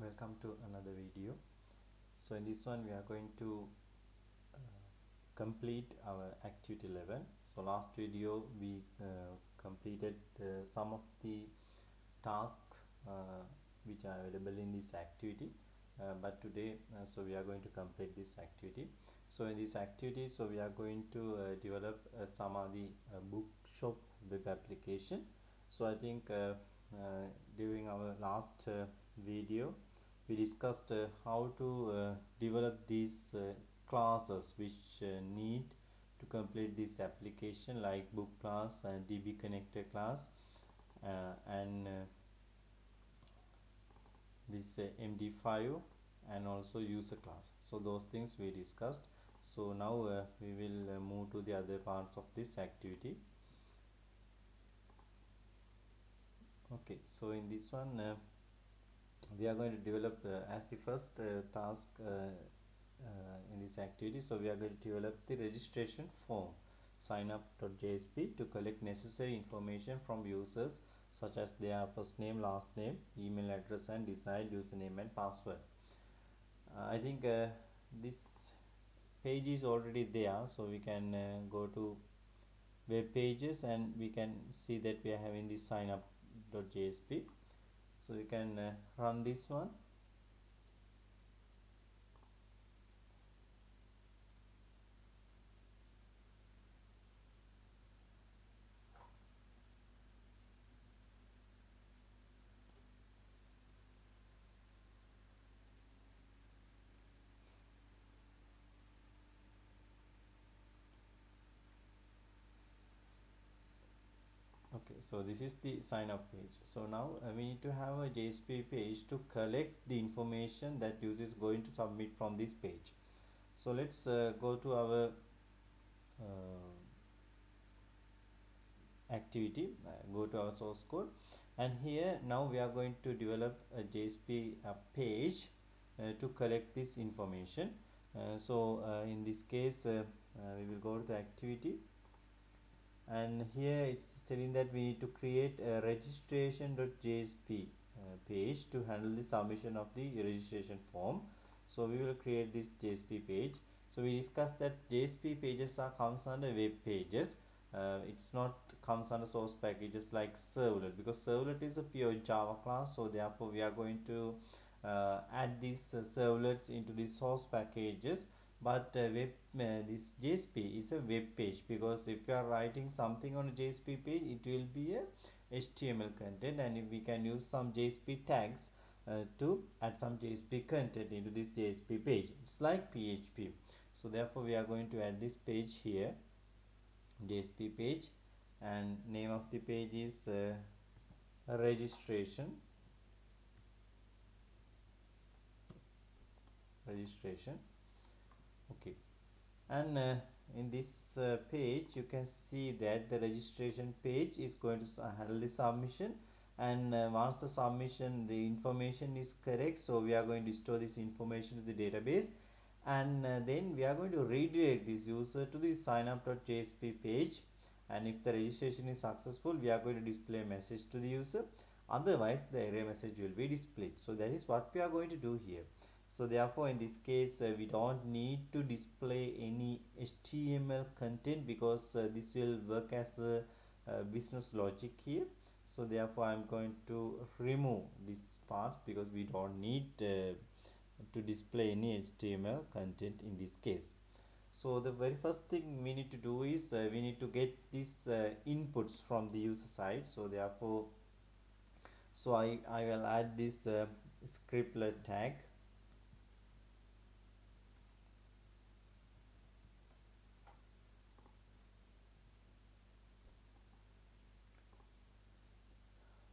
Welcome to another video. So in this one we are going to complete our activity 11. So last video we completed some of the tasks which are available in this activity, but today so we are going to complete this activity. So in this activity, so we are going to develop a Samadhi bookshop web application. So I think during our last video we discussed how to develop these classes which need to complete this application, like book class and DB connector class, and this MD5 and also user class. So those things we discussed. So now we will move to the other parts of this activity. Okay, so in this one we are going to develop as the first task in this activity. So we are going to develop the registration form signup.jsp to collect necessary information from users such as their first name, last name, email address, and desired username and password. I think this page is already there, so we can go to web pages and we can see that we are having this signup.jsp. So you can run this one. Okay, so this is the sign up page. So now we need to have a JSP page to collect the information that user is going to submit from this page. So let's go to our activity, go to our source code, and here now we are going to develop a JSP page to collect this information. So in this case we will go to the activity, and here it's telling that we need to create a registration.jsp page to handle the submission of the registration form. So we will create this JSP page. So we discussed that JSP pages are comes under web pages. It's not comes under source packages like servlet, because servlet is a pure Java class. So therefore we are going to add these servlets into the source packages. But this JSP is a web page, because if you are writing something on a JSP page, it will be a HTML content, and if we can use some JSP tags to add some JSP content into this JSP page. It's like PHP. So therefore we are going to add this page here, JSP page, and name of the page is registration. Okay, and in this page you can see that the registration page is going to handle the submission, and once the submission, the information is correct, so we are going to store this information to the database, and then we are going to redirect this user to the signup.jsp page, and if the registration is successful, we are going to display a message to the user. Otherwise the error message will be displayed. So that is what we are going to do here. So therefore in this case we don't need to display any HTML content, because this will work as a business logic here. So therefore I'm going to remove these parts, because we don't need to display any HTML content in this case. So the very first thing we need to do is we need to get these inputs from the user side. So therefore, so I will add this scriptlet tag.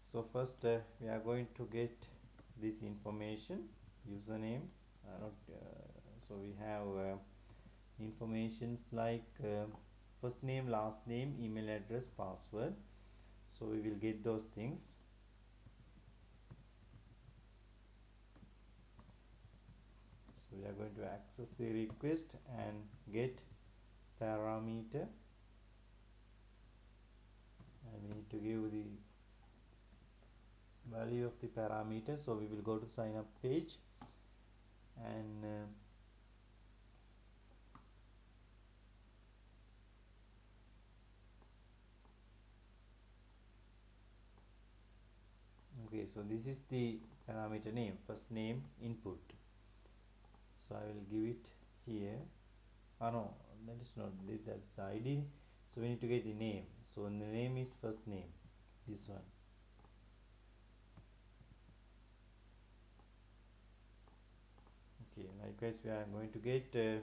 So first we are going to get this information, username, so we have informations like first name, last name, email address, password. So we will get those things. So we are going to access the request and get parameter, and we need to give the value of the parameter. So we will go to sign up page, and okay, so this is the parameter name, first name input. So I will give it here. No, that is not this, that's the ID. So we need to get the name. So the name is first name, this one. Okay, likewise we are going to get the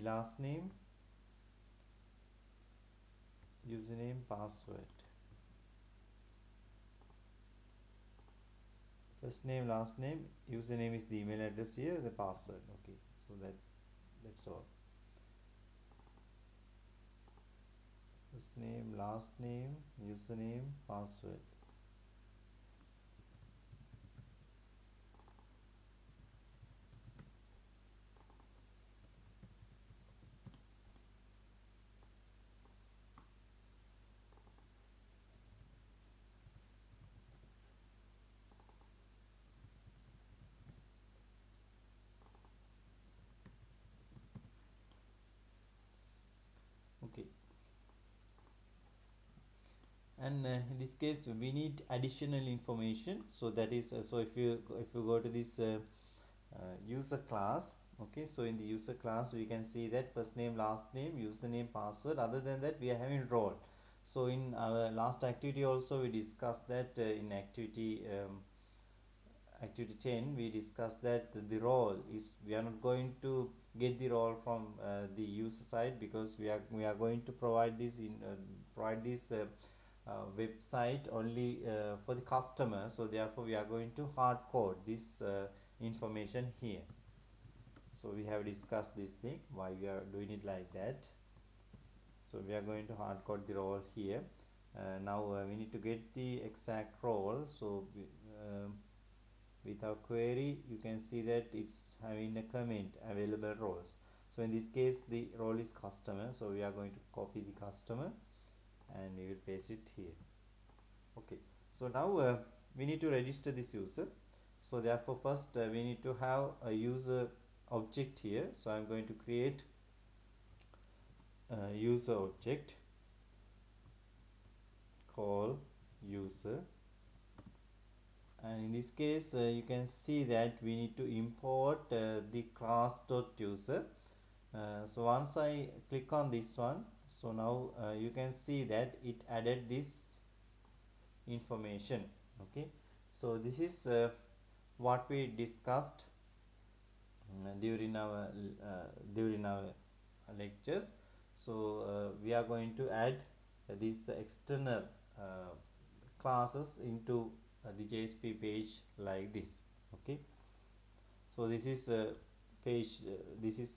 last name, username, password. First name, last name, username is the email address here, the password. Okay, so that's all. First name, last name, username, password. Okay, and in this case we need additional information. So that is so if you go to this user class, okay, so in the user class we can see that first name, last name, username, password. Other than that we are having role. So in our last activity also we discussed that in activity 10 we discussed that the role is, we are not going to get the role from the user side, because we are going to provide this website only for the customer. So therefore we are going to hard code this information here. So we have discussed this thing, why we are doing it like that. So we are going to hard code the role here. Now we need to get the exact role. So with our query you can see that it's having a comment available roles. So in this case the role is customer, so we are going to copy the customer and we will paste it here. Okay, so now we need to register this user. So therefore first we need to have a user object here. So I'm going to create a user object, call user, and in this case you can see that we need to import the class.user. So once I click on this one, so now you can see that it added this information. Okay, so this is what we discussed during our lectures. So we are going to add these external classes into the JSP page like this. Okay, so this is page this is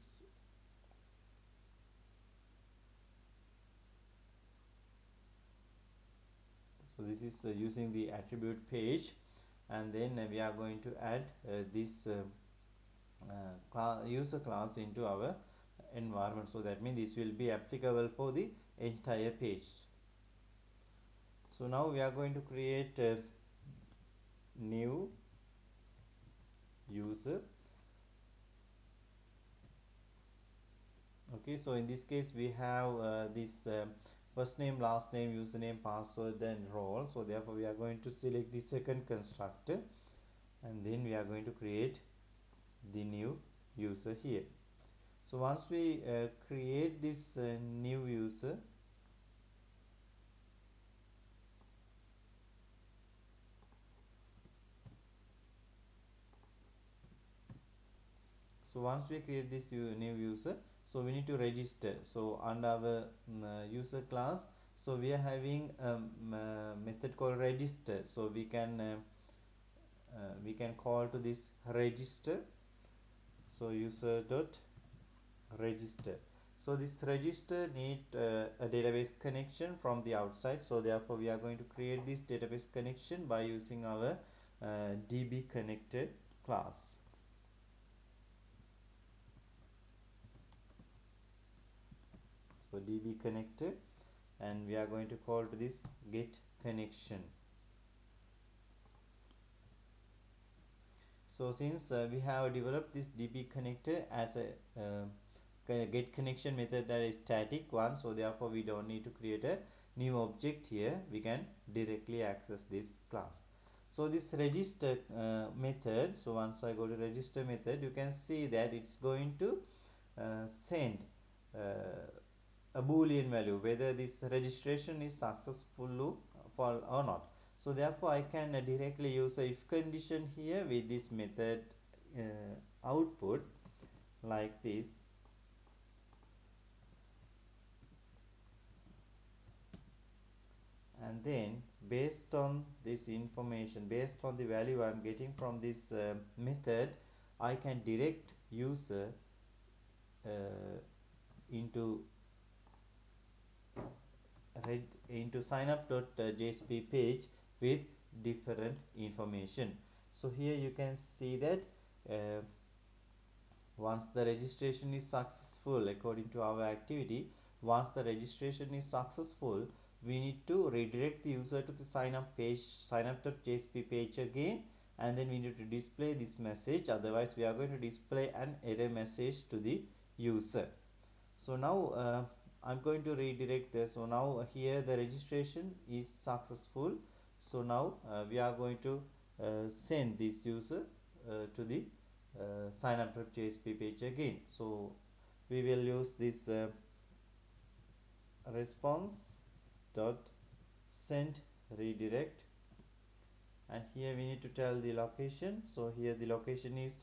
using the attribute page, and then we are going to add this user class into our environment. So that means this will be applicable for the entire page. So now we are going to create a new user. Okay, so in this case we have this first name, last name, username, password, then role. So therefore we are going to select the second constructor, and then we are going to create the new user here. So once we create this new user, so once we create this new user, so we need to register. So under our user class, so we are having a method called register. So we can call to this register. So user dot register. So this register need a database connection from the outside. So therefore we are going to create this database connection by using our db connected class. So db connected, and we are going to call to this get connection. So since we have developed this db connector as a get connection method that is static one, so therefore we don't need to create a new object here, we can directly access this class. So this register method, so once I go to register method, you can see that it's going to send a boolean value whether this registration is successful or not. So therefore I can directly use a if condition here with this method output like this. And then based on this information, based on the value I am getting from this method, I can direct user into signup.jsp page with different information. So here you can see that once the registration is successful according to our activity, once the registration is successful, we need to redirect the user to the sign up page, signup.jsp page again, and then we need to display this message, otherwise we are going to display an error message to the user. So now I'm going to redirect this. So now here the registration is successful, so now we are going to send this user to the signup.jsp page again. So we will use this response dot send redirect, and here we need to tell the location. So here the location is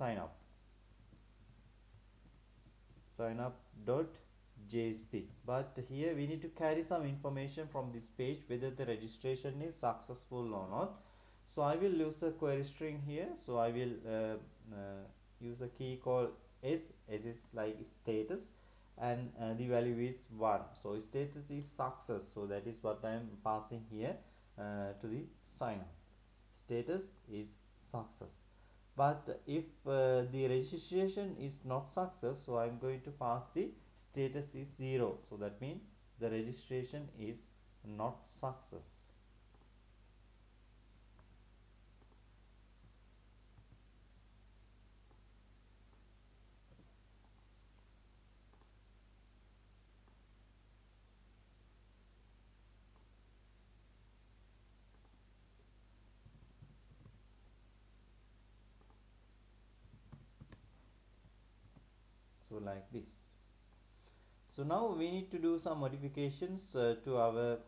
signup.jsp, but here we need to carry some information from this page whether the registration is successful or not. So I will use a query string here. So I will use a key called s is like status, and the value is 1. So status is success, so that is what I am passing here to the sign up. Status is success. But if the registration is not success, so I am going to pass the status is 0, so that means the registration is not success. So like this. So now we need to do some modifications to our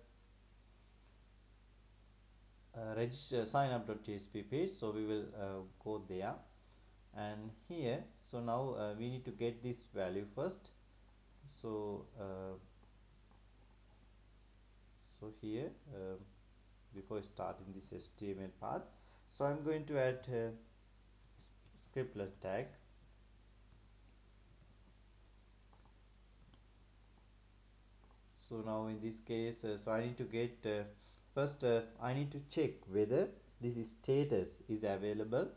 register signup.jsp page. So we will go there, and here, so now we need to get this value first. So here before starting this HTML part, so I'm going to add scriptlet tag. So now in this case, so I need to get first I need to check whether this status is available.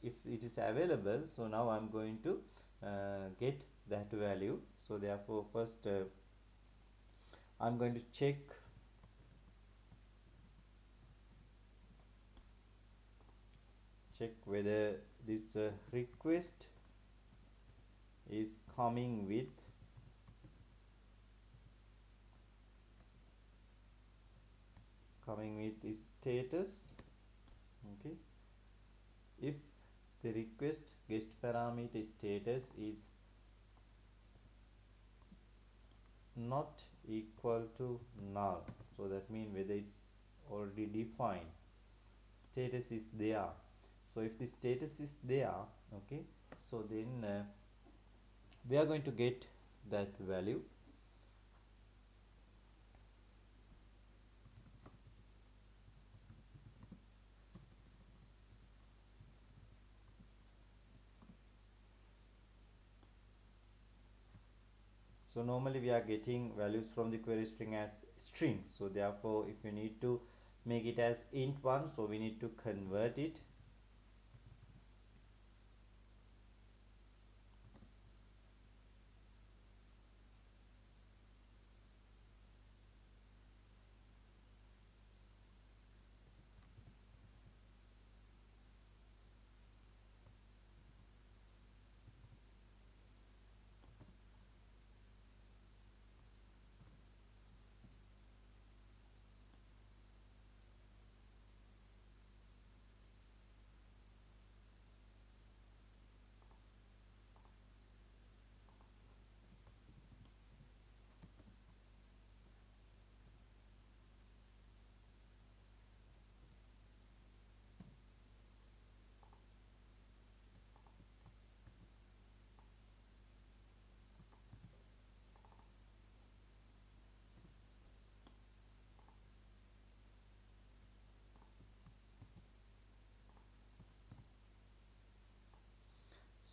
If it is available, so now I'm going to get that value. So therefore first I'm going to check whether this request is coming with status. Okay, if the request get parameter status is not equal to null, so that means whether it's already defined, status is there. So if the status is there, okay, so then we are going to get that value. So normally we are getting values from the query string as strings, so therefore if you need to make it as int1, so we need to convert it.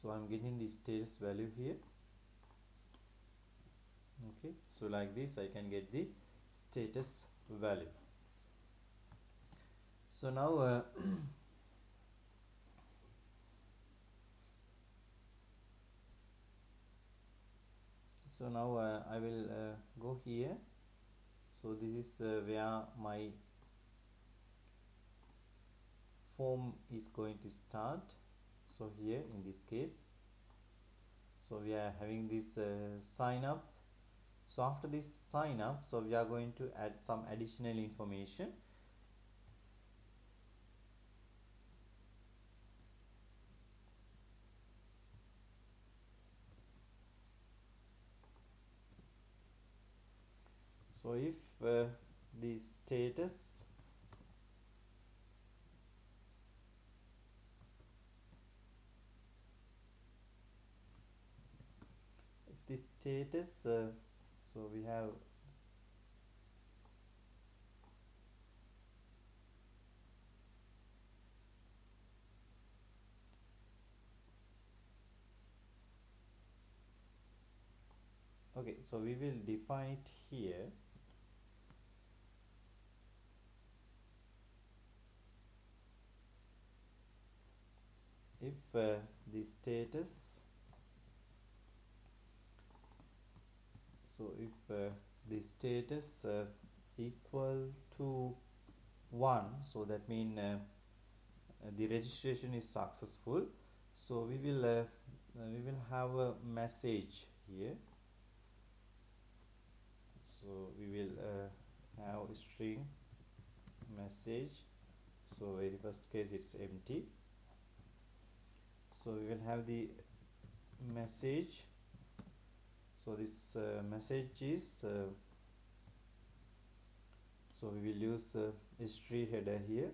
So I'm getting the status value here. Okay, so like this I can get the status value. So now I will go here. So this is where my form is going to start. So here in this case, so we are having this sign up. So after this sign up, so we are going to add some additional information. So if the status so we have okay, so we will define it here. If the status, so if the status equal to 1, so that means the registration is successful. So we will have a message here. So we will have a string message. So very first case it's empty. So we will have the message. So this message is so we will use history header here.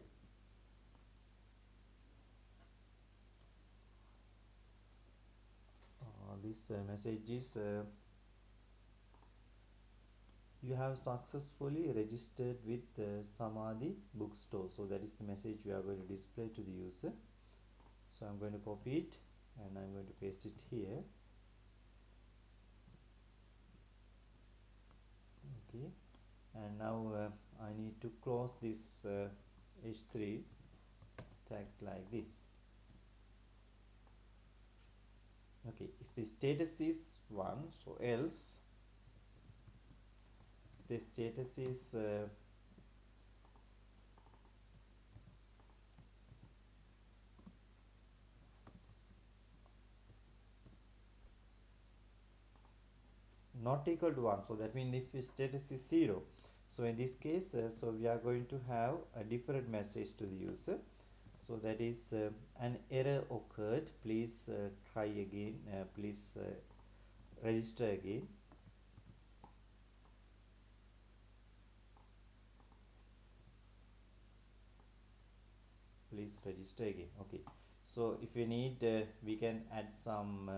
This message is you have successfully registered with Samadhi bookstore. So that is the message we are going to display to the user. So I'm going to copy it and I'm going to paste it here. Okay, and now I need to close this h3 tag like this. Okay, if the status is 1, so else the status is not equal to 1, so that means if status is 0, so in this case so we are going to have a different message to the user. So that is an error occurred, please try again, please register again. Please register again. Okay, so if you need we can add some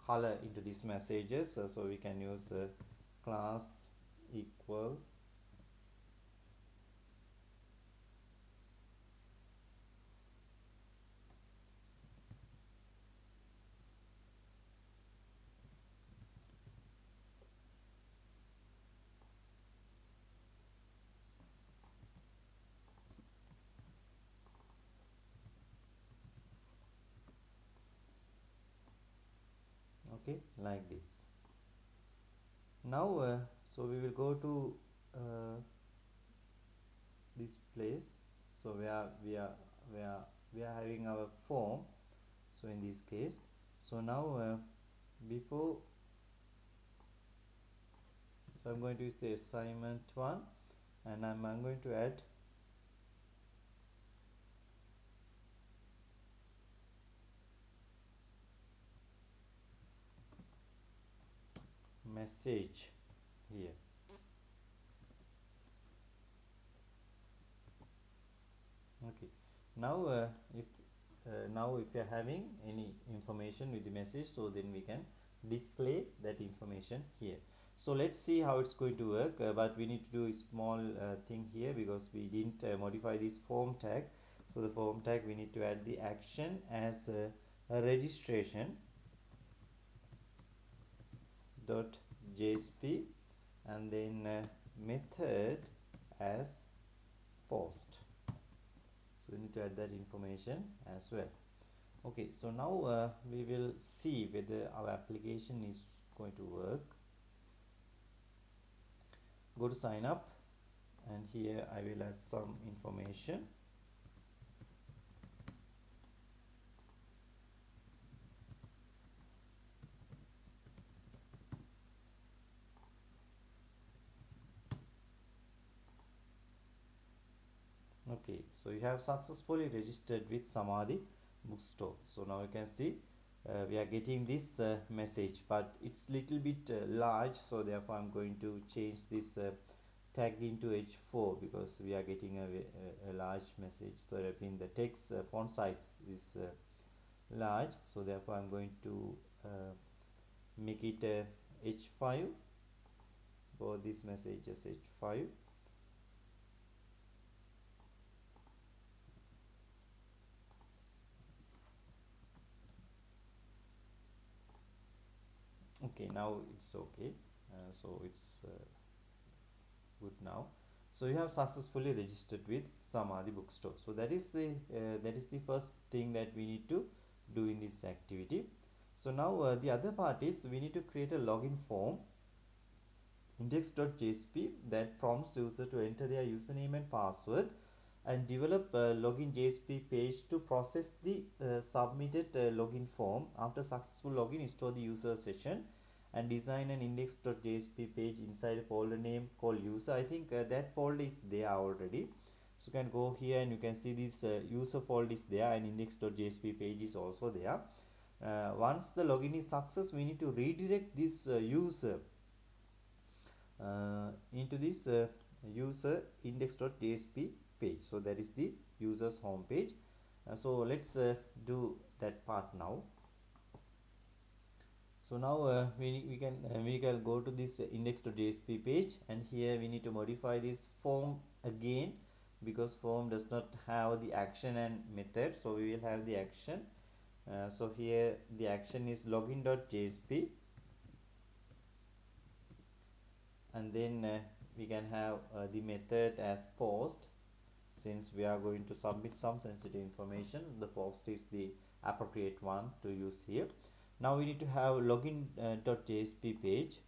color into these messages. So we can use class equal okay, like this. Now so we will go to this place, so where we are having our form. So in this case, so now before, so I'm going to use the assignment 1 and I'm going to add message here. Okay, now if you are having any information with the message, so then we can display that information here. So let's see how it's going to work, but we need to do a small thing here because we didn't modify this form tag. So the form tag, we need to add the action as a registration dot JSP, and then method as post. So we need to add that information as well. Okay, so now we will see whether our application is going to work. Go to sign up, and here I will add some information. Okay, so you have successfully registered with Samadhi bookstore. So now you can see we are getting this message, but it's little bit large, so therefore I'm going to change this tag into H4 because we are getting a large message. So that means the text font size is large, so therefore I'm going to make it H5 for this message as H5. Okay, now it's okay. So it's good now. So you have successfully registered with Samadhi bookstore. So that is the first thing that we need to do in this activity. So now the other part is we need to create a login form index.jsp that prompts user to enter their username and password, and develop a login JSP page to process the submitted login form. After successful login, store the user session and design an index.jsp page inside a folder name called user. I think that folder is there already. So you can go here and you can see this user folder is there, and index.jsp page is also there. Once the login is success, we need to redirect this user into this user index.jsp page. So that is the user's home page. So let's do that part now. So now we can go to this index.jsp page, and here we need to modify this form again because form does not have the action and method. So we will have the action. So here the action is login.jsp, and then we can have the method as post. Since we are going to submit some sensitive information, the post is the appropriate one to use here. Now we need to have login.jsp page.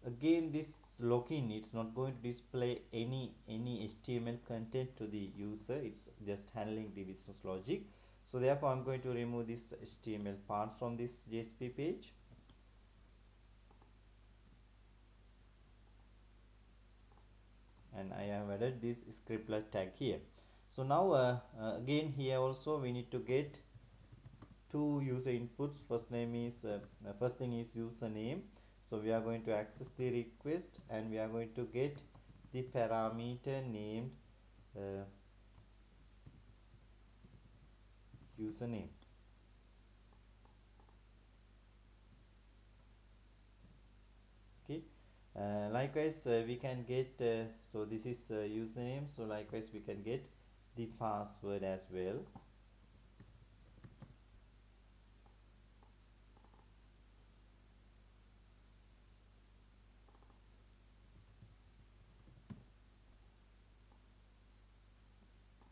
Again, this login, it's not going to display any HTML content to the user. It's just handling the business logic. So therefore I'm going to remove this HTML part from this JSP page. And I have added this scriptlet tag here. So now again here also we need to get two user inputs. First thing is username. So we are going to access the request, and we are going to get the parameter named username. Okay. Likewise we can get so this is username, so likewise we can get the password as well.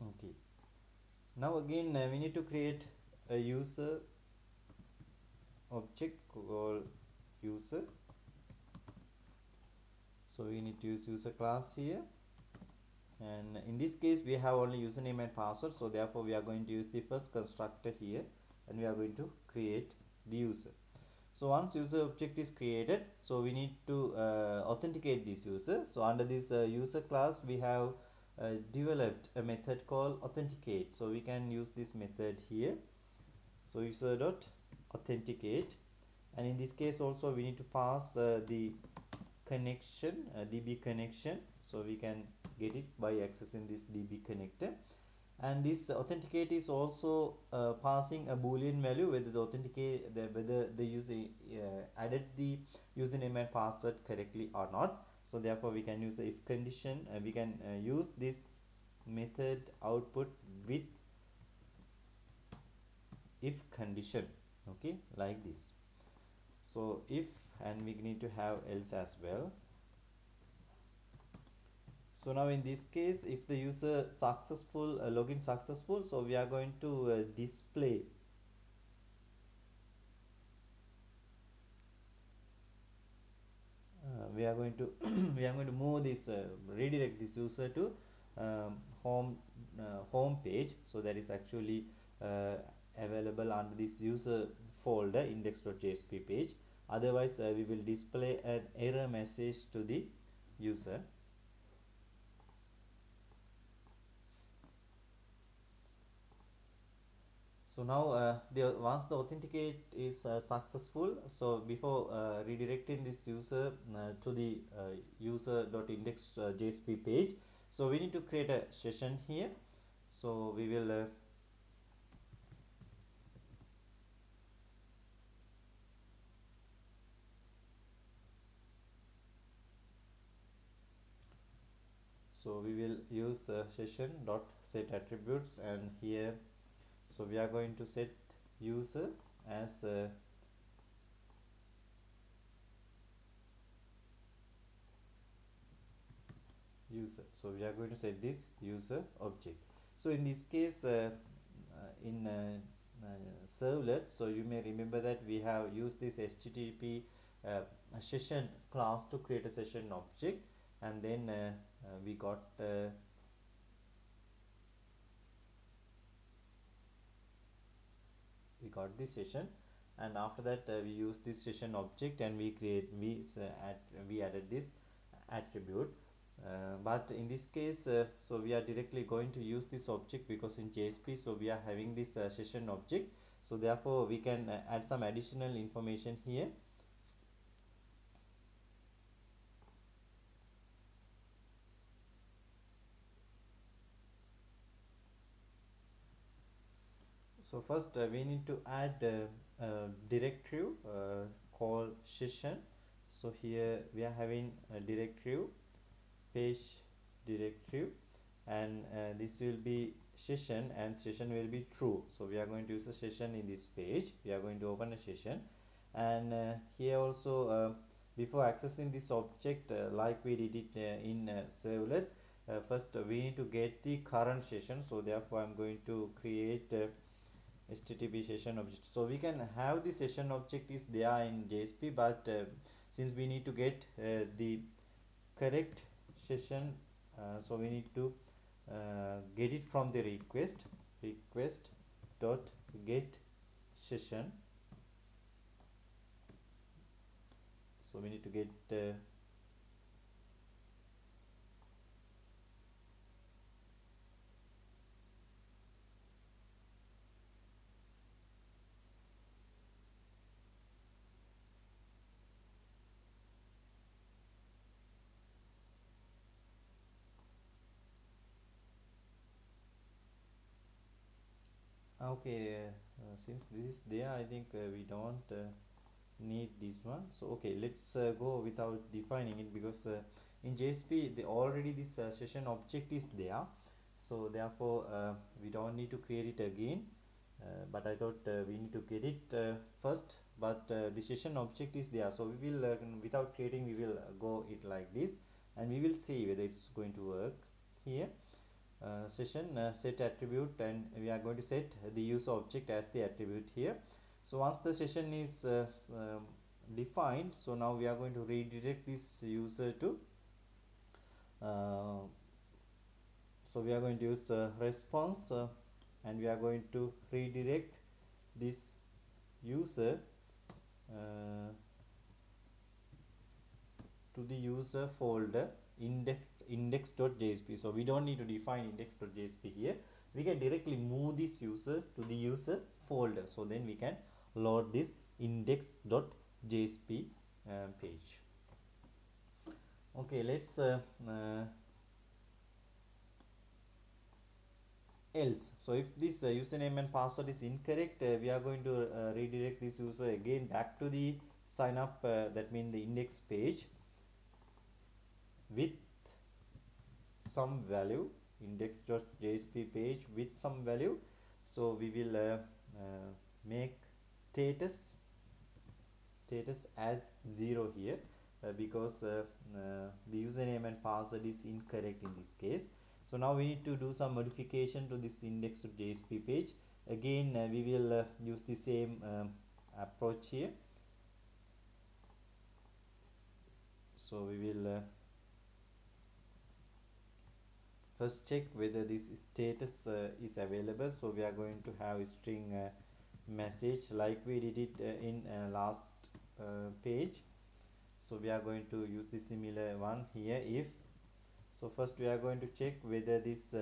Okay, now again we need to create a user object called user. So we need to use user class here, and in this case we have only username and password, so therefore we are going to use the first constructor here, and we are going to create the user. So once user object is created, so we need to authenticate this user. So under this user class we have developed a method called authenticate, so we can use this method here. So user dot authenticate, and in this case also we need to pass the connection, db connection, so we can get it by accessing this db connector. And this authenticate is also passing a boolean value whether the user added the username and password correctly or not. So therefore we can use the if condition. We can use this method output with if condition, okay, like this. So if, and we need to have else as well. So now in this case, if the user successful, login successful, so we are going to display we are going to we are going to move this redirect this user to home page. So that is actually uh, available under this user folder index.jsp page. Otherwise we will display an error message to the user. So now once the authenticate is successful, so before redirecting this user to the user.index.jsp page, so we need to create a session here. So we will use session dot set attributes, and here so we are going to set user as user. So we are going to set this user object. So in this case in servlet, so you may remember that we have used this http session class to create a session object, and then we got this session, and after that we use this session object, and we added this attribute. But in this case so we are directly going to use this object, because in JSP so we are having this session object. So therefore we can add some additional information here. So first we need to add a directory called session. So here we are having a directory, page directory, and this will be session, and session will be true. So we are going to use a session in this page. We are going to open a session, and here also before accessing this object like we did it in servlet, first we need to get the current session. So therefore I'm going to create http session object. So we can have the session object is there in JSP, but since we need to get the correct session, so we need to get it from the request dot get session. So we need to get okay since this is there, I think we don't need this one. So okay, let's go without defining it, because in JSP the already this session object is there. So therefore we don't need to create it again, but I thought we need to get it first, but the session object is there. So we will without creating, we will go it like this, and we will see whether it's going to work here. Session set attribute, and we are going to set the user object as the attribute here. So once the session is defined, so now we are going to redirect this user to so we are going to use response and we are going to redirect this user to the user folder index.jsp. So we don't need to define index.jsp here. We can directly move this user to the user folder. So then we can load this index.jsp page. Okay, let's else. So if this username and password is incorrect, we are going to redirect this user again back to the sign up, that means the index page. some value, index.jsp page with some value. So we will make status as 0 here, because the username and password is incorrect in this case. So now we need to do some modification to this index.jsp page. Again we will use the same approach here. So we will first check whether this status is available. So we are going to have a string message like we did it in last page. So we are going to use the similar one here. If so, first we are going to check whether this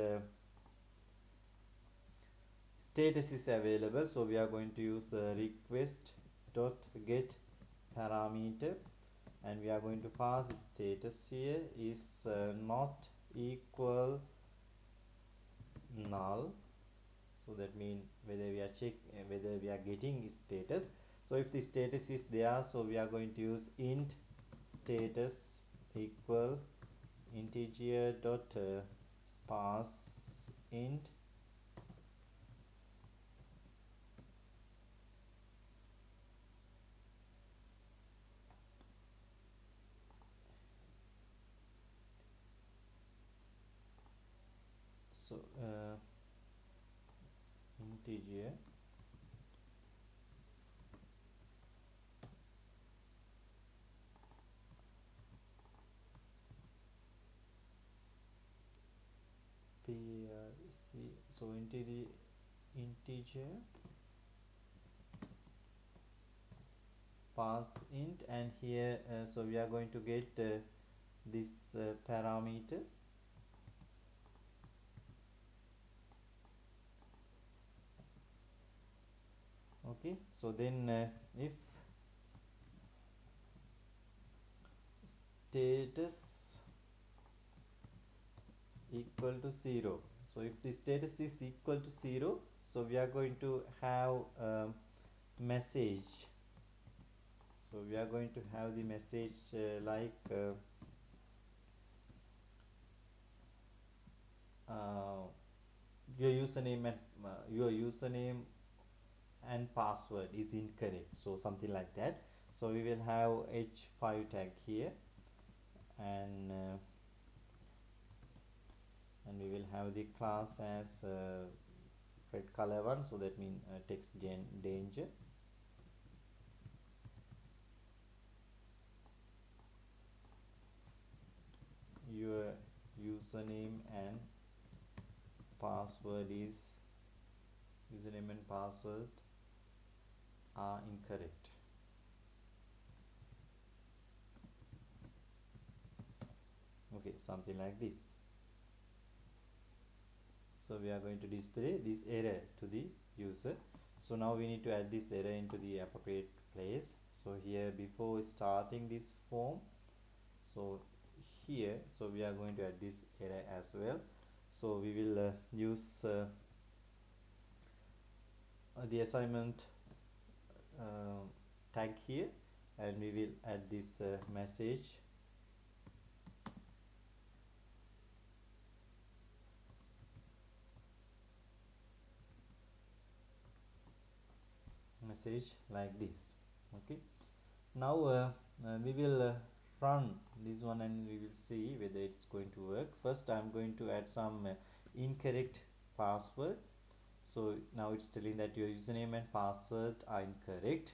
status is available. So we are going to use request dot get parameter, and we are going to pass status here is not equal null. So that means whether we are whether we are getting status. So if the status is there, so we are going to use int status equal integer dot pass int so integer so integer pass int, and here so we are going to get this parameter. Okay, so then if status equal to 0, so if the status is equal to 0, so we are going to have message. So we are going to have the message like your username and password is incorrect, so something like that. So we will have h5 tag here, and we will have the class as red color one, so that means text danger. Your username and password are incorrect. Okay, something like this. So we are going to display this error to the user. So now we need to add this error into the appropriate place. So here, before starting this form, so here, so we are going to add this error as well. So we will use the assignment tag here, and we will add this message like this. Okay, now we will run this one, and we will see whether it's going to work. First I'm going to add some incorrect password. So now it's telling that your username and password are incorrect.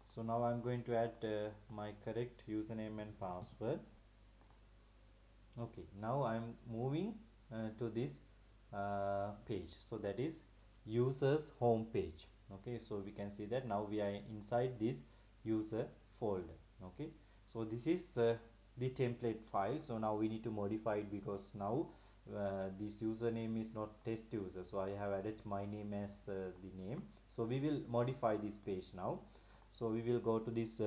So now I'm going to add my correct username and password. Okay, now I'm moving to this page, so that is users home page. Okay, so we can see that now we are inside this user folder. Okay, so this is the template file. So now we need to modify it, because now this username is not test user, so I have added my name as the name. So we will modify this page now. So we will go to this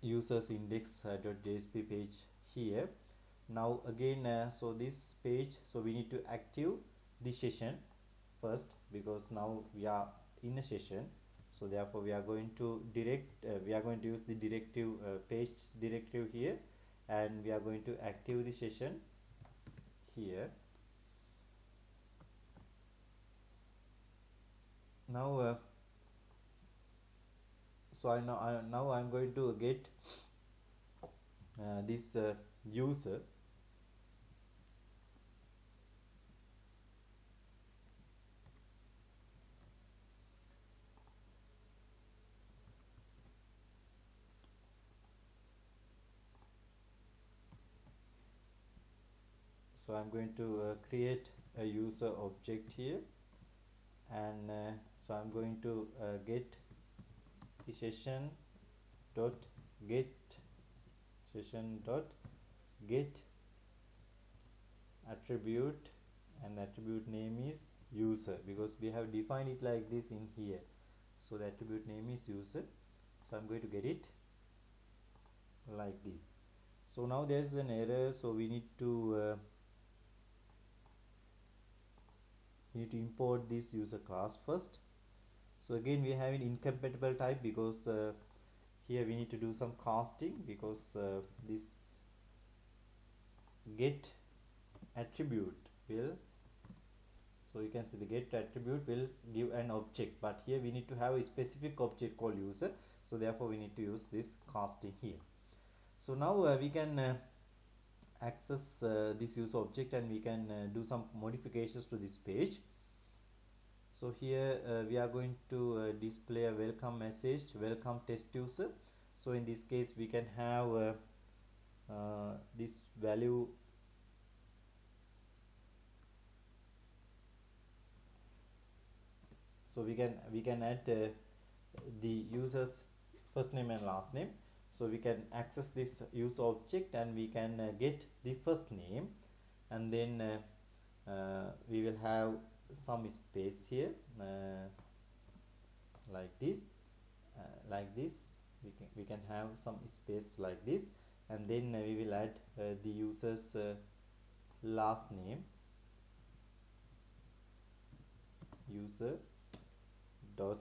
users index.jsp page here. Now again so this page, so we need to active the session first, because now we are in a session. So therefore we are going to use the directive page directive here, and we are going to active the session here. Now now I'm going to get this user. So I'm going to create a user object here, and so I'm going to get the session dot get attribute, and attribute name is user, because we have defined it like this in here. So the attribute name is user, so I'm going to get it like this. So now there's an error, so we need to import this user class first. So again we have an incompatible type, because here we need to do some casting, because this get attribute will, so you can see the get attribute will give an object, but here we need to have a specific object called user, so therefore we need to use this casting here. So now we can access this user object, and we can do some modifications to this page. So here we are going to display a welcome message, welcome test user. So in this case we can have this value, so we can add the user's first name and last name. So we can access this user object, and we can get the first name, and then we will have some space here like this, we can have some space like this, and then we will add the user's last name, user dot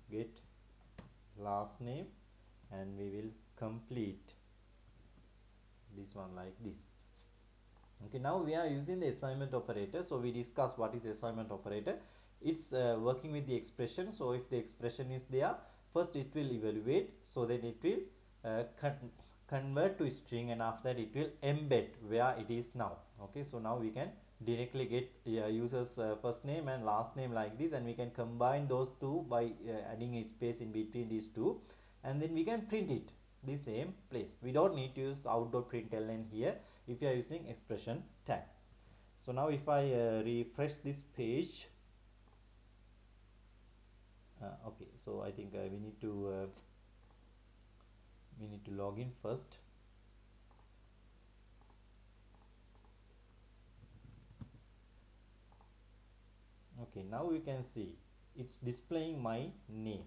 get last name, and we will complete this one like this. Okay, now we are using the assignment operator. So we discussed what is assignment operator. It's working with the expression. So if the expression is there, first it will evaluate, so then it will convert to string, and after that it will embed where it is now. Okay, so now we can directly get user's first name and last name like this, and we can combine those two by adding a space in between these two, and then we can print it the same place. We don't need to use out.println here if you are using expression tag. So now if I refresh this page, okay, so I think we need to log in first. Okay, now we can see it's displaying my name.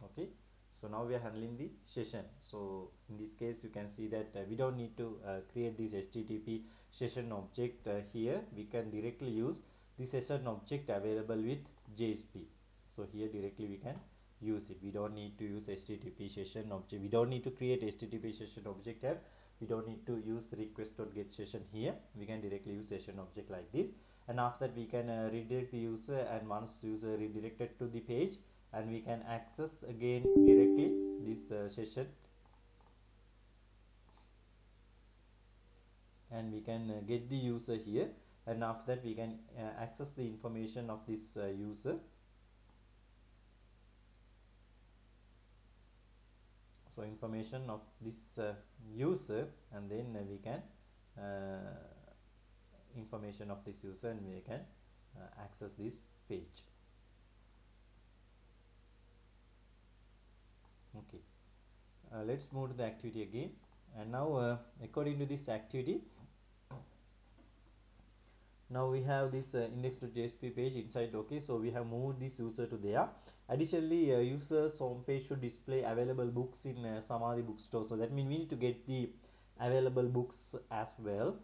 Okay, so now we are handling the session. So in this case you can see that we don't need to create this HTTP session object here. We can directly use the session object available with JSP. So here directly we can use it. We don't need to use HTTP session object. We don't need to create HTTP session object here. We don't need to use request.get session here. We can directly use session object like this, and after that we can redirect the user, and once user redirected to the page, and we can access again directly this session, and we can get the user here, and after that we can access the information of this user. So information of this user, and then we can information of this user, and we can access this page. Okay, let's move to the activity again, and now according to this activity, now we have this index.jsp page inside. Okay, so we have moved this user to there. Additionally, users home page should display available books in Samadhi bookstore. So that means we need to get the available books as well.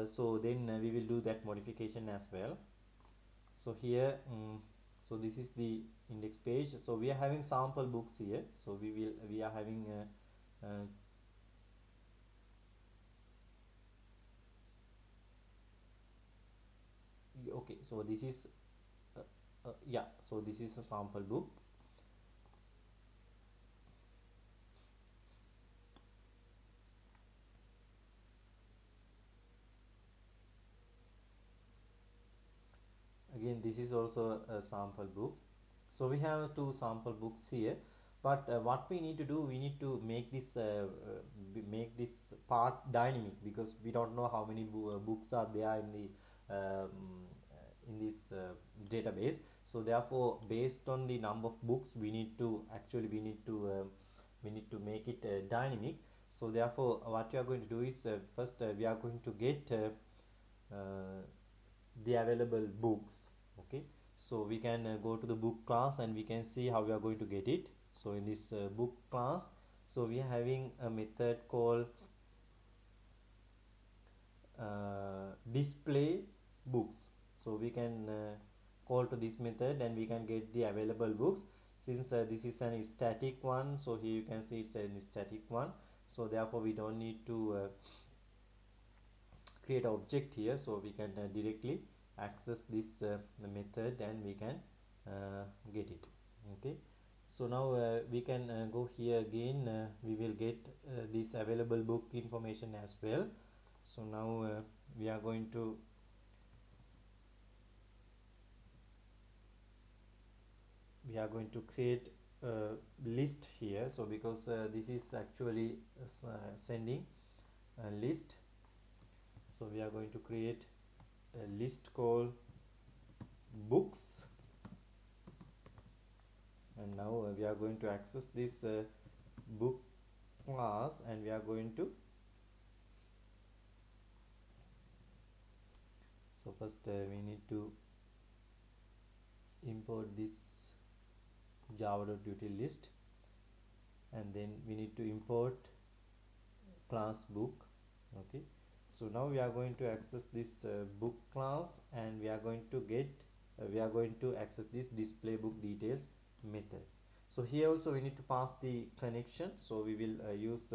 So then we will do that modification as well. So here So this is the index page. So we are having sample books here. So we are having okay, so this is yeah, so this is a sample book. Again, this is also a sample book. So we have two sample books here, but what we need to do, we need to make this part dynamic, because we don't know how many books are there in this database. So therefore, based on the number of books, we need to make it dynamic. So therefore, what we are going to do is, first we are going to get the available books. Okay, so we can go to the book class and we can see how we are going to get it. So in this book class, so we are having a method called display books. So we can call to this method and we can get the available books. Since this is an static one, so here you can see it's an static one, so therefore we don't need to create object here. So we can directly access this method and we can get it. Okay, so now we can go here again. We will get this available book information as well. So now we are going to create a list here. So because this is actually sending a list, so we are going to create a list called books, and now we are going to access this book class, and we are going to, so first we need to import this java.util list, and then we need to import class book. Okay, so now we are going to access this book class, and we are going to access this display book details method. So here also we need to pass the connection. So we will use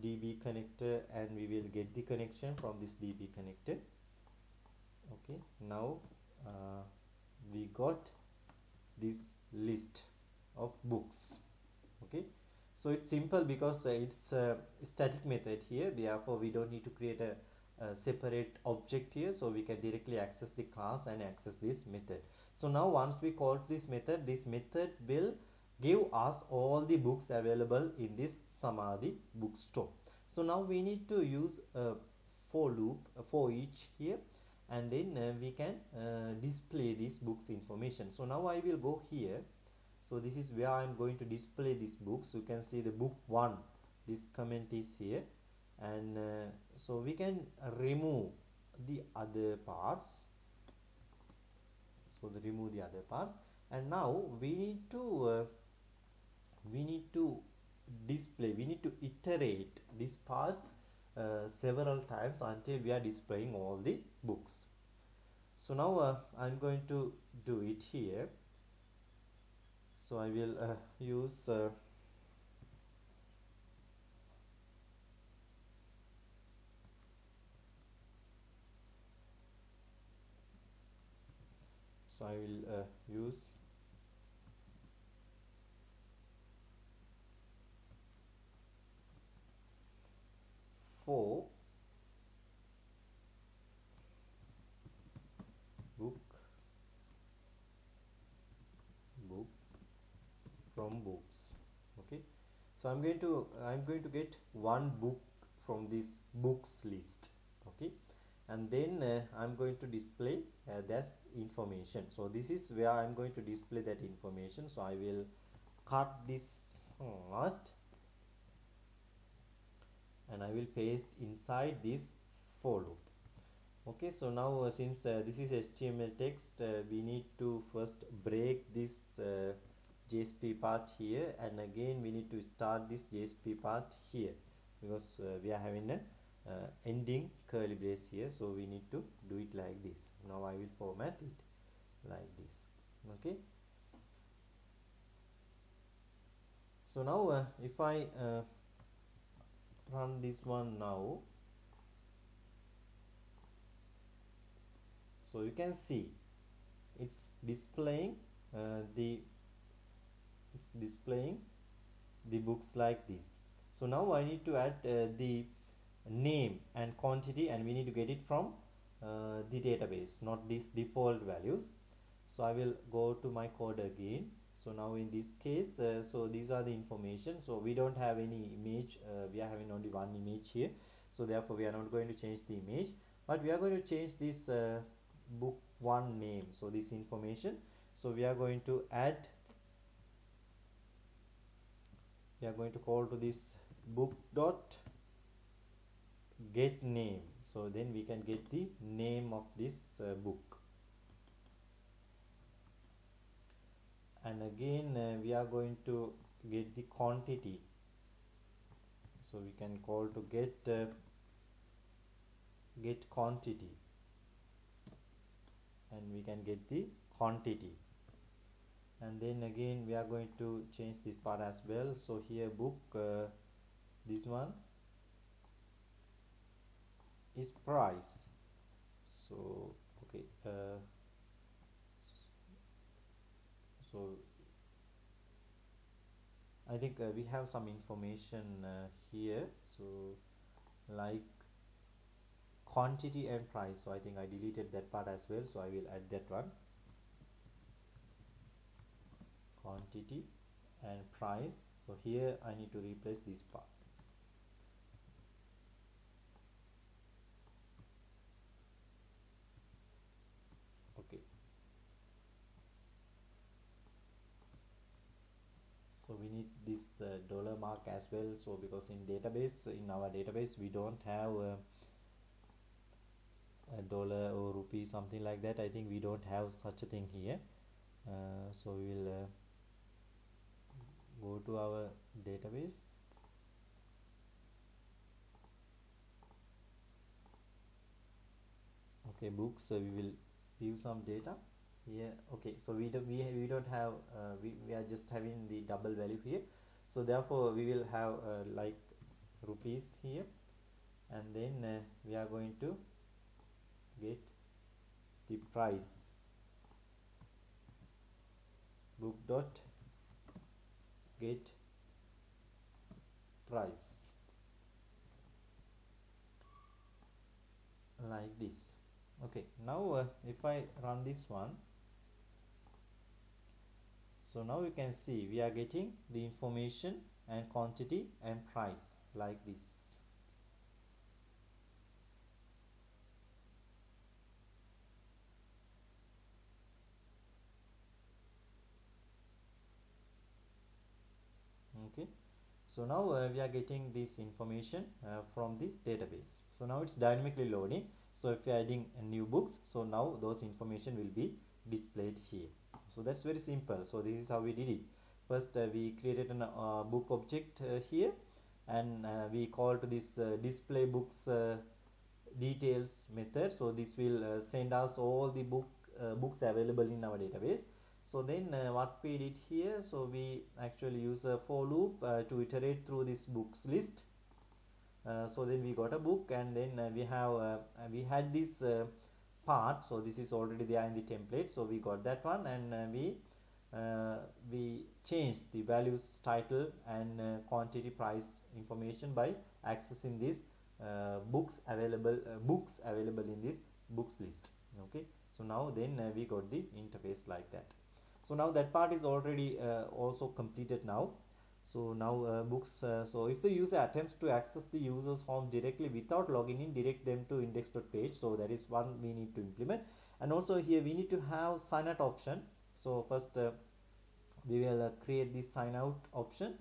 db connector, and we will get the connection from this db connector. Okay, now we got this list of books. Okay, so it's simple because it's a static method here, therefore we don't need to create a separate object here, so we can directly access the class and access this method. So now once we call this method will give us all the books available in this Samadhi bookstore. So now we need to use a for loop, for each here, and then we can display this books information. So now I will go here. So this is where I'm going to display these books. You can see the book 1, this comment is here, and so we can remove the other parts. So remove the other parts, and now we need to display, we need to iterate this part several times until we are displaying all the books. So now I'm going to do it here. So I will use so I will use for book from books. Okay, so I'm going to get one book from this books list. Okay, and then I'm going to display that information. So this is where I'm going to display that information. So I will cut this part and I will paste inside this for loop. Okay, so now since this is HTML text, we need to first break this JSP part here, and again we need to start this JSP part here, because we are having a ending curly brace here, so we need to do it like this. Now I will format it like this. Okay, so now if I run this one now, so you can see it's displaying the it's displaying the books like this. So now I need to add the name and quantity, and we need to get it from the database, not these default values. So I will go to my code again. So now in this case, so these are the information. So we don't have any image, we are having only one image here, so therefore we are not going to change the image, but we are going to change this book one name, so this information. So we are going to add, we are going to call to this book dot get name, so then we can get the name of this book. And again we are going to get the quantity, so we can call to get quantity, and we can get the quantity. And then again we are going to change this part as well. So here book this one is price. So okay, so I think we have some information here, so like quantity and price. So I think I deleted that part as well, so I will add that one, quantity and price. So here I need to replace this part. Okay, so we need this dollar mark as well, so because in database, in our database we don't have a dollar or rupee, something like that. I think we don't have such a thing here. So we will go to our database. Okay, books, we will view some data here. Okay, so we don't have we are just having the double value here, so therefore we will have like rupees here, and then we are going to get the price, book dot get price, like this. Okay, now if I run this one, so now you can see we are getting the information and quantity and price like this. Okay, so now we are getting this information from the database. So now it's dynamically loading. So if we are adding new books, so now those information will be displayed here. So that's very simple. So this is how we did it. First we created a book object here, and we called this display books details method. So this will send us all the books available in our database. So then what we did here, so we actually use a for loop to iterate through this books list. So then we got a book, and then we had this part, so this is already there in the template, so we got that one, and we changed the values, title and quantity, price information by accessing this books available in this books list. Okay, so now then we got the interface like that. So now that part is already also completed now. So now books, so if the user attempts to access the user's home directly without logging in, direct them to index.page. So that is one we need to implement. And also here we need to have sign out option. So first we will create this sign out option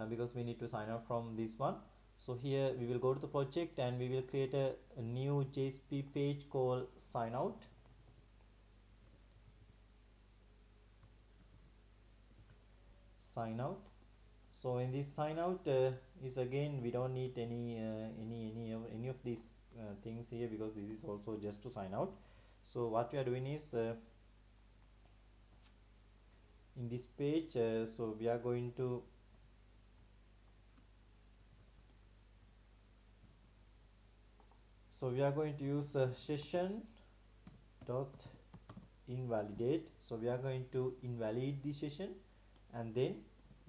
because we need to sign out from this one. So here we will go to the project, and we will create a new JSP page called sign out. Sign out. So in this sign out is, again, we don't need any of these things here, because this is also just to sign out. So what we are doing is in this page, so we are going to use session dot invalidate. So we are going to invalidate the session, and then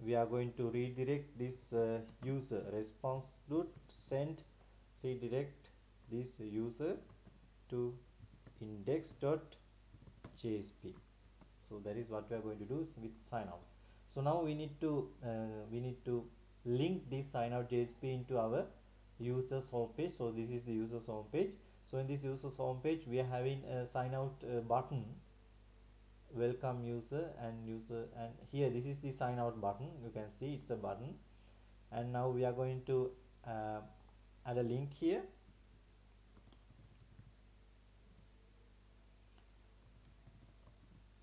we are going to redirect this user response dot send, redirect this user to index.jsp. So that is what we are going to do with sign out. So now we need to link this sign out JSP into our users home page. So this is the users home page. So in this users home page we are having a sign out button, welcome user, and here this is the sign out button. You can see it's a button, and now we are going to add a link here.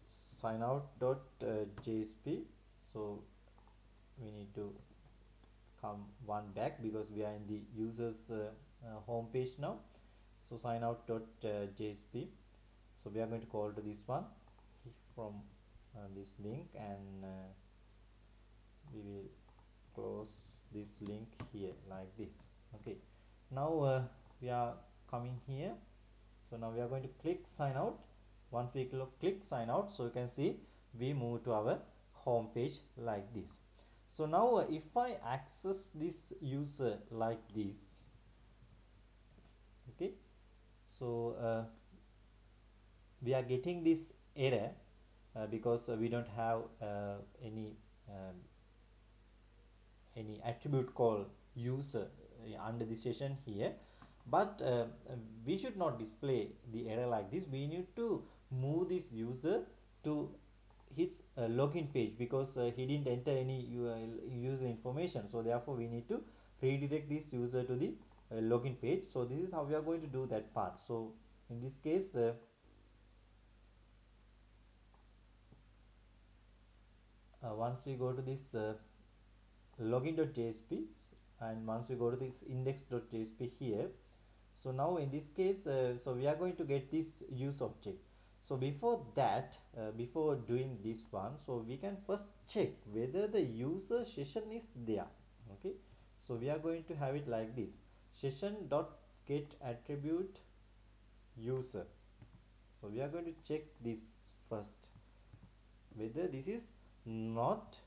Sign out dot JSP. So we need to come one back because we are in the users home page now. So sign out dot JSP. So we are going to call to this one from this link, and we will close this link here like this. Okay, now we are coming here. So now we are going to click sign out. Once we click sign out, so you can see we move to our home page like this. So now if I access this user like this, okay, so we are getting this error because we don't have any attribute called user under the session here. But we should not display the error like this. We need to move this user to his login page because he didn't enter any user information. So therefore we need to redirect this user to the login page. So this is how we are going to do that part. So in this case once we go to this login.jsp, and once we go to this index.jsp here, so now in this case so we are going to get this use object. So before that, before doing this one, so we can first check whether the user session is there. Okay, so we are going to have it like this: session dot get attribute user. So we are going to check this first, whether this is not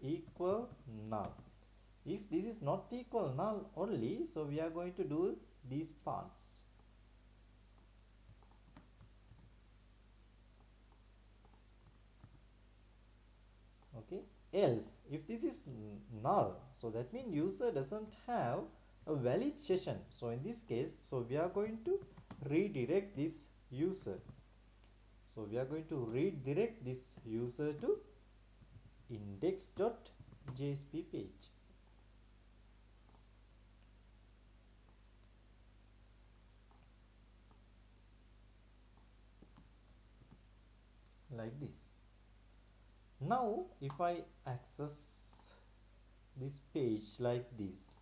equal null. If this is not equal null only, so we are going to do these parts. Okay, else if this is null, so that means user doesn't have a valid session. So in this case, so we are going to redirect this user. So we are going to redirect this user to index.jsp page like this. Now if I access this page like this,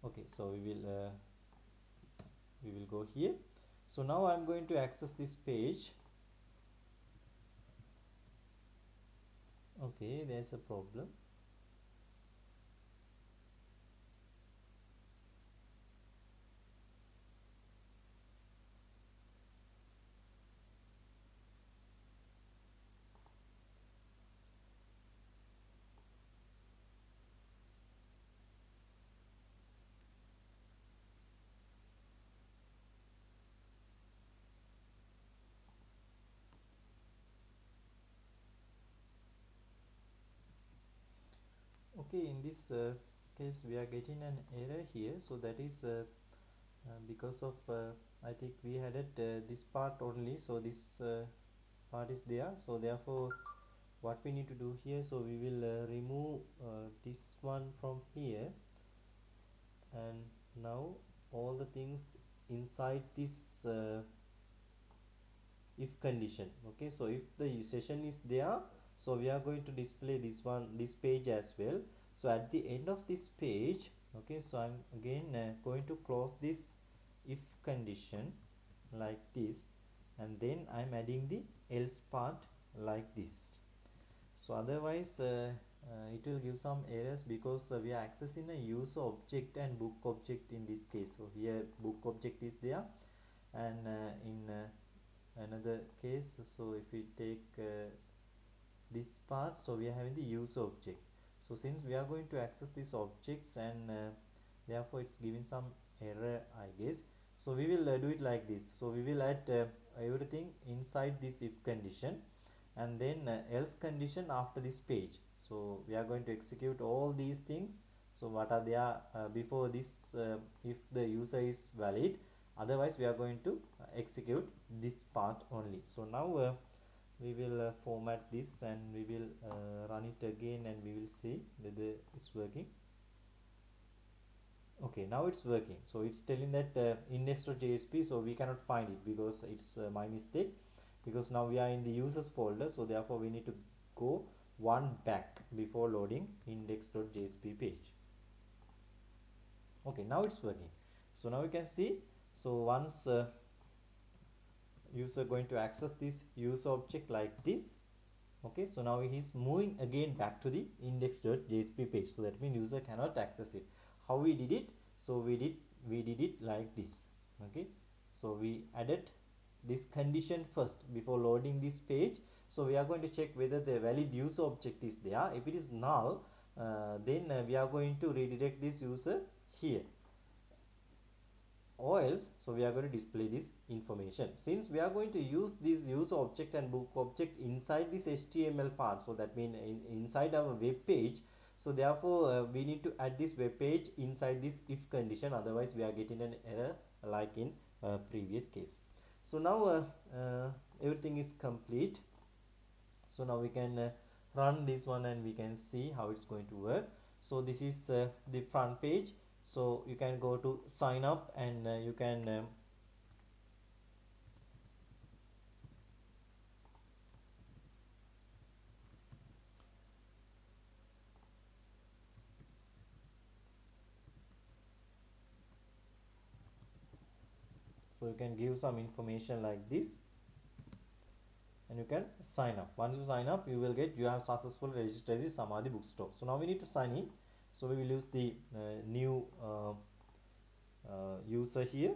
okay, so we will go here. So now I'm going to access this page. Okay, there's a problem. Okay, in this case we are getting an error here. So that is because of I think we had it this part only. So this part is there. So therefore what we need to do here, so we will remove this one from here, and now all the things inside this if condition. Okay, so if the session is there, so we are going to display this page as well. So at the end of this page, okay, so I'm again going to close this if condition like this, and then I'm adding the else part like this. So otherwise it will give some errors because we are accessing a user object and book object in this case. So here book object is there, and in another case, so if we take this part, so we are having the user object. So since we are going to access these objects, and therefore it's giving some error, I guess. So we will do it like this. So we will add everything inside this if condition, and then else condition after this page. So we are going to execute all these things. So what are there before this if the user is valid, otherwise we are going to execute this part only. So now we will format this, and we will run it again, and we will see whether it's working. Okay, now it's working. So it's telling that index.jsp, so we cannot find it because it's my mistake, because now we are in the users folder, so therefore we need to go one back before loading index.jsp page. Okay, now it's working. So now you can see, so once user going to access this user object like this. Okay, so now he is moving again back to the index.jsp page, so that means user cannot access it. How we did it? So we did it like this. Okay, so we added this condition first before loading this page. So we are going to check whether the valid user object is there. If it is null, then we are going to redirect this user here, or else, so we are going to display this information. Since we are going to use this user object and book object inside this HTML part, so that means inside our web page, so therefore we need to add this web page inside this if condition, otherwise we are getting an error like in previous case. So now everything is complete. So now we can run this one, and we can see how it's going to work. So this is the front page. So you can go to sign up, and you can so you can give some information like this, and you can sign up. Once you sign up, you will get, you have successfully registered the Samadhi bookstore. So now we need to sign in. So we will use the new user here.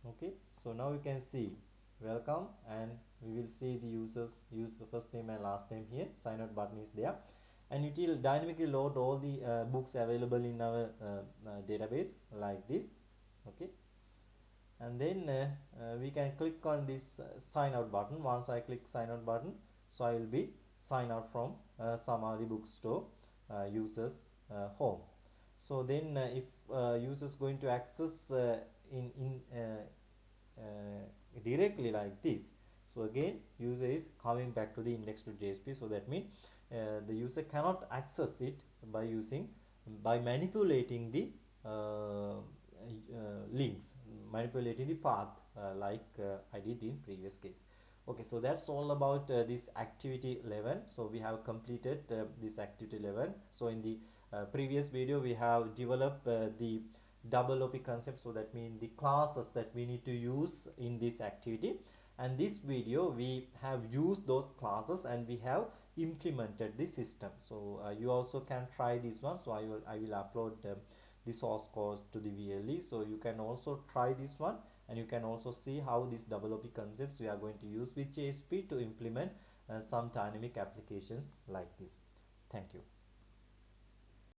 Okay, so now you can see welcome, and we will see the users use the first name and last name here. Sign out button is there, and it will dynamically load all the books available in our database like this. Okay, and then we can click on this sign out button. Once I click sign out button, so I will be sign out from Samadhi bookstore users home. So then if users going to access in directly like this, so again user is coming back to the index.jsp. So that means the user cannot access it by manipulating the links, manipulating the path like I did in previous case. Okay, so that's all about this activity 11. So we have completed this activity 11. So in the previous video we have developed the double OP concept, so that means the classes that we need to use in this activity, and this video we have used those classes and we have implemented the system. So you also can try this one. So I will upload the source code to the VLE, so you can also try this one, and you can also see how these double OP concepts we are going to use with JSP to implement some dynamic applications like this. Thank you.